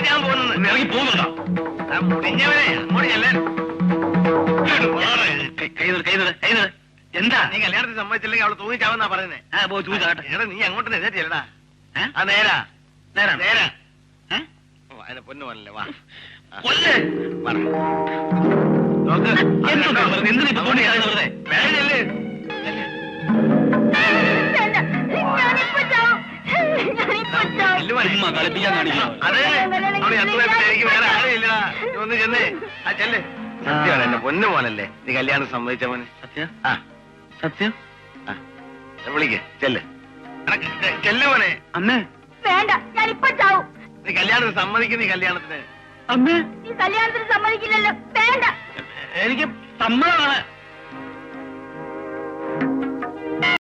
ഞാൻ പോകുന്നു. ഇറങ്ങി പോകുന്നുണ്ടോ? മുടിഞ്ഞവനെ അങ്ങോട്ട് ചെല്ലാൻ. എന്താ നീ കല്യാണത്തിന് സമ്മതിച്ചില്ലെങ്കിൽ അവള് തൂങ്ങിച്ചാവുന്നാ പറയുന്നേ. എടാ നീ അങ്ങോട്ട് നേരിട്ടാ. ആ നേരാ നേരാ നേരാ. അതിനെ പൊന്നു പോലല്ലേ. വാ നോക്ക്. എനിക്ക് വേറെ ആരുമില്ലടാ. ഒന്ന് ചെന്നേ. ആ ചെല്ലേ. സത്യമാണ് എന്നെ പൊന്നു മോനല്ലേ നീ കല്യാണം സമ്മതിച്ച മോനെ. സത്യം. ആ സത്യം. വിളിക്ക് ചെല്ല്. ചെല്ലു മോനെ. അമ്മേ വേണ്ട, ഞാൻ ഇപ്പൊ ചാവും. നീ കല്യാണത്തിന് സമ്മതിക്കും. നീ കല്യാണത്തിന് അമ്മേ നീ കല്യാണത്തിന് സമ്മതിക്കില്ലല്ലോ. വേണ്ട, എനിക്ക് സമ്മതമാണ്.